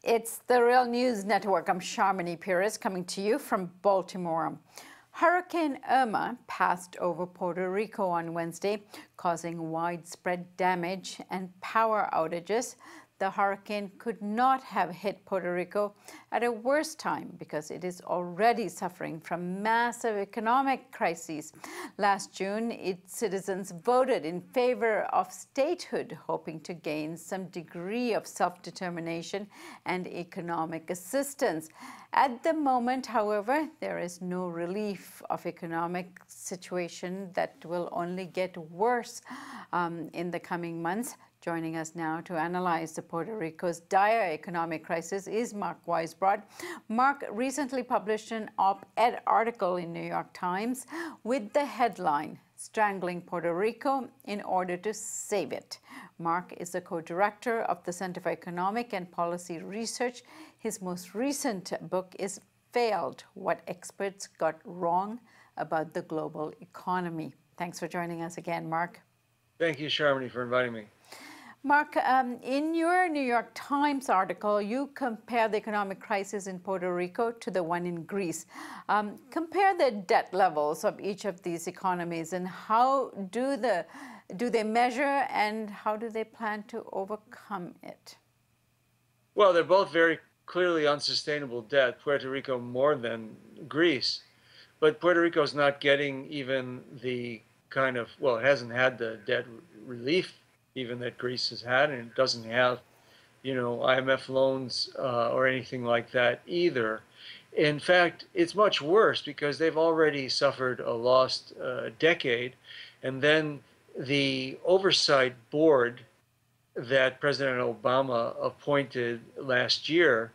It's the Real News Network. I'm Sharmini Pires coming to you from Baltimore. Hurricane Irma passed over Puerto Rico on Wednesday, causing widespread damage and power outages. The hurricane could not have hit Puerto Rico at a worse time because it is already suffering from massive economic crises. Last June, its citizens voted in favor of statehood, hoping to gain some degree of self-determination and economic assistance. At the moment, however, there is no relief of economic situation that will only get worse in the coming months. Joining us now to analyze the Puerto Rico's dire economic crisis is Mark Weisbrot. Mark recently published an op-ed article in New York Times with the headline, "Strangling Puerto Rico in Order to Save It." Mark is the co-director of the Center for Economic and Policy Research. His most recent book is Failed: What Experts Got Wrong About the Global Economy. Thanks for joining us again, Mark. Thank you, Sharmini, for inviting me. Mark, in your New York Times article, you compare the economic crisis in Puerto Rico to the one in Greece. Compare the debt levels of each of these economies, and how do they measure, and how do they plan to overcome it? Well, they're both very clearly unsustainable debt, Puerto Rico more than Greece. But Puerto Rico is not getting even the kind of, well, it hasn't had the debt relief even that Greece has had, and it doesn't have, IMF loans or anything like that either. In fact, it's much worse because they've already suffered a lost decade, and then the oversight board that President Obama appointed last year,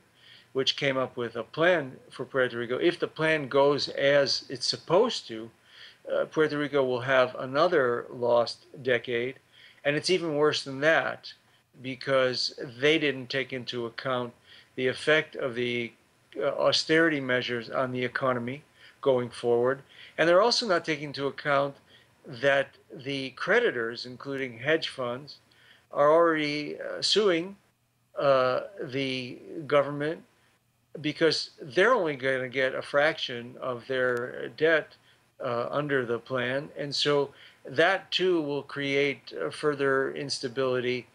which came up with a plan for Puerto Rico, if the plan goes as it's supposed to, Puerto Rico will have another lost decade. And it's even worse than that because they didn't take into account the effect of the austerity measures on the economy going forward. And they're also not taking into account that the creditors, including hedge funds, are already suing the government because they're only going to get a fraction of their debt under the plan. And so that too will create further instability.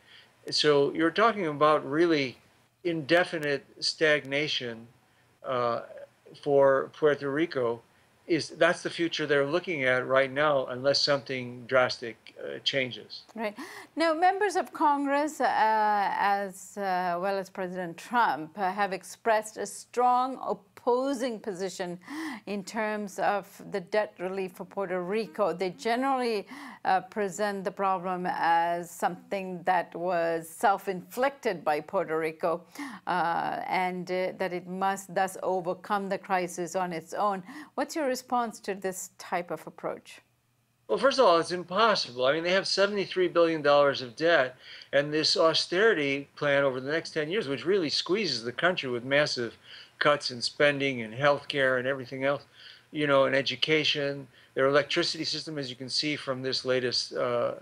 So you're talking about really indefinite stagnation for Puerto Rico. That's the future they're looking at right now, unless something drastic changes. Right. Now, members of Congress, as well as President Trump, have expressed a strong opposing position in terms of the debt relief for Puerto Rico. They generally present the problem as something that was self-inflicted by Puerto Rico and that it must thus overcome the crisis on its own. What's your response to this type of approach? Well, first of all, it's impossible. I mean, they have $73 billion of debt, and this austerity plan over the next 10 years, which really squeezes the country with massive cuts in spending and healthcare and everything else, and education. Their electricity system, as you can see from this latest,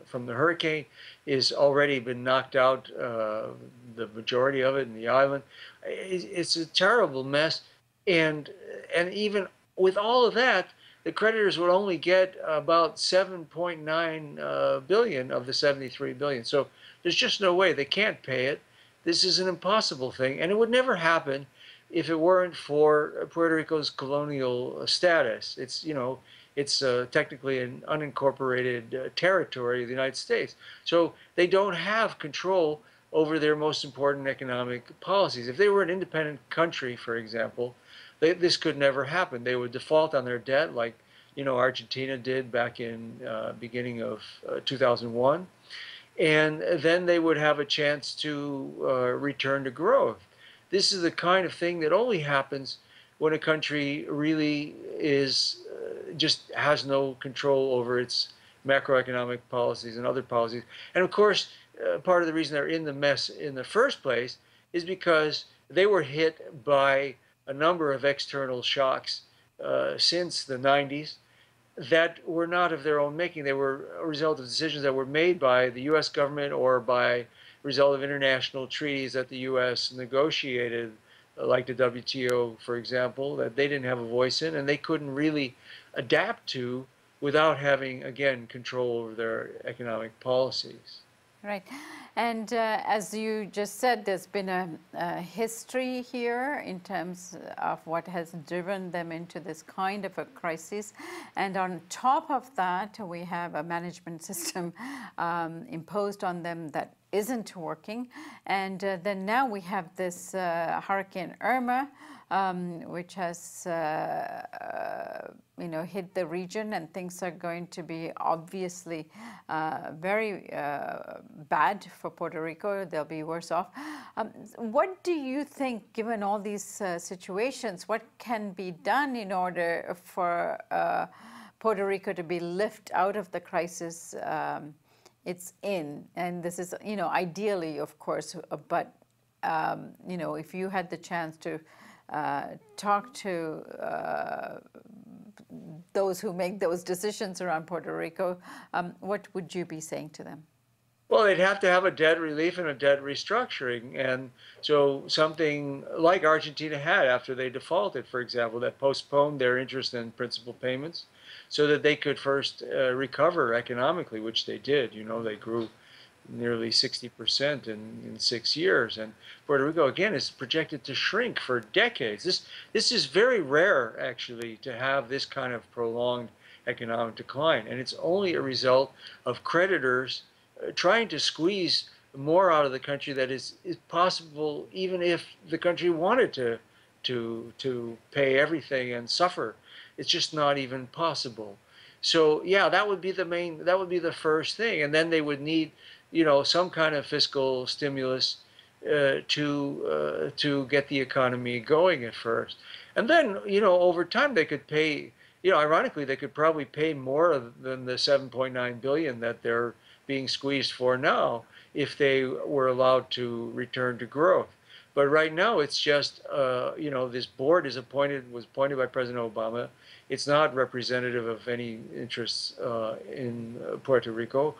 from the hurricane, is already been knocked out, the majority of it in the island. It's a terrible mess. And even with all of that, the creditors would only get about 7.9 billion of the 73 billion. So there's just no way. They can't pay it. This is an impossible thing, and it would never happen if it weren't for Puerto Rico's colonial status. It's technically an unincorporated territory of the United States. So they don't have control over their most important economic policies. If they were an independent country, for example, this could never happen. They would default on their debt like, Argentina did back in beginning of 2001. And then they would have a chance to return to growth. This is the kind of thing that only happens when a country really is just has no control over its macroeconomic policies and other policies. And of course, part of the reason they're in the mess in the first place is because they were hit by a number of external shocks since the 90s that were not of their own making. They were a result of decisions that were made by the US government or by result of international treaties that the U.S. negotiated, like the WTO, for example, that they didn't have a voice in and they couldn't really adapt to without having, again, control over their economic policies. Right. And as you just said, there's been a history here in terms of what has driven them into this kind of a crisis. And on top of that, we have a management system imposed on them that isn't working. And then now we have this Hurricane Irma, which has hit the region, and things are going to be obviously very bad for Puerto Rico. They'll be worse off. What do you think, given all these situations, what can be done in order for Puerto Rico to be lifted out of the crisis it's in? And this is, ideally, of course, but if you had the chance to talk to those who make those decisions around Puerto Rico, what would you be saying to them? Well, they'd have to have a debt relief and a debt restructuring. And so something like Argentina had after they defaulted, for example, that postponed their interest and principal payments so that they could first recover economically, which they did. They grew nearly 60% in 6 years. And Puerto Rico, again, is projected to shrink for decades. This is very rare, actually, to have this kind of prolonged economic decline. And it's only a result of creditors trying to squeeze more out of the country that is possible, even if the country wanted to pay everything and suffer. It's just not even possible. So yeah, that would be the first thing. And then they would need some kind of fiscal stimulus to get the economy going at first. And then, over time they could pay, ironically, they could probably pay more than the 7.9 billion that they're being squeezed for now if they were allowed to return to growth. But right now it's just, this board was appointed by President Obama. It's not representative of any interests in Puerto Rico.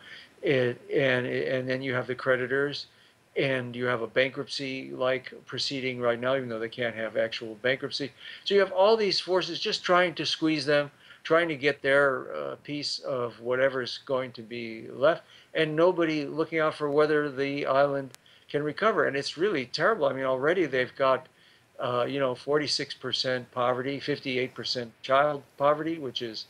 And then you have the creditors, and you have a bankruptcy-like proceeding right now, even though they can't have actual bankruptcy. So you have all these forces just trying to squeeze them, trying to get their piece of whatever's going to be left, and nobody looking out for whether the island can recover. And it's really terrible. I mean, already they've got 46% poverty, 58% child poverty, which is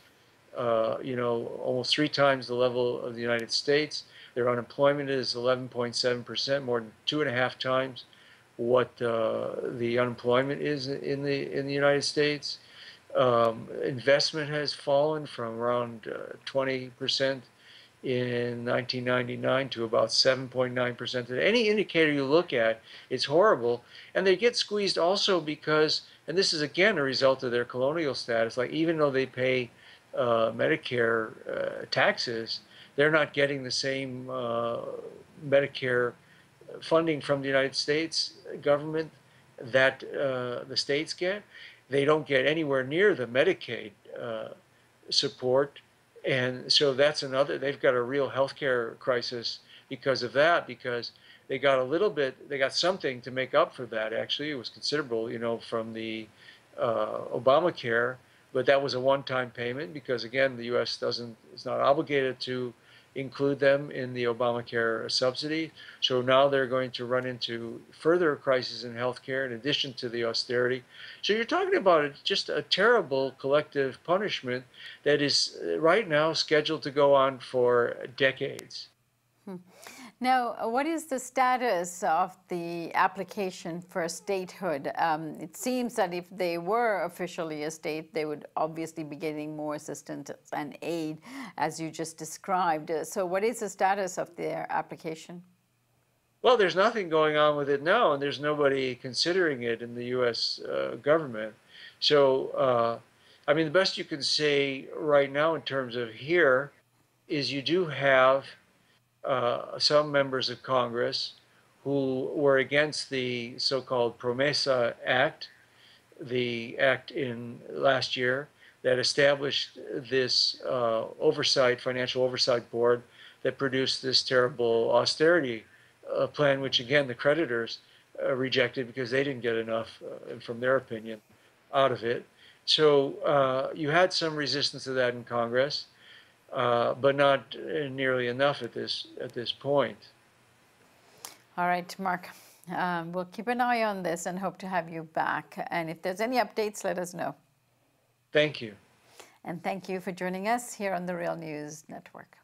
almost 3 times the level of the United States. Their unemployment is 11.7%, more than 2.5 times what the unemployment is in the United States. Investment has fallen from around 20% in 1999 to about 7.9% today. Any indicator you look at, it's horrible. And they get squeezed also because, and this is again a result of their colonial status, like even though they pay Medicare taxes, they're not getting the same Medicare funding from the United States government that the states get. They don't get anywhere near the Medicaid support. And so that's another, they've got a real healthcare crisis because of that, because they got they got something to make up for that. Actually, it was considerable, from the Obamacare, but that was a one-time payment because, again, the U.S. is not obligated to include them in the Obamacare subsidy. So now they're going to run into further crises in healthcare in addition to the austerity. So you're talking about just a terrible collective punishment that is right now scheduled to go on for decades. Now, what is the status of the application for statehood? It seems that if they were officially a state, they would obviously be getting more assistance and aid, as you just described. So what is the status of their application? Well, there's nothing going on with it now, and there's nobody considering it in the U.S. Government. So, I mean, the best you can say right now in terms of here is you do have some members of Congress who were against the so-called Promesa Act, the act in last year that established this financial oversight board that produced this terrible austerity a plan which, again, the creditors rejected because they didn't get enough, from their opinion, out of it. So you had some resistance to that in Congress, but not nearly enough at this point. All right, Mark. We'll keep an eye on this and hope to have you back. And if there's any updates, let us know. Thank you. And thank you for joining us here on the Real News Network.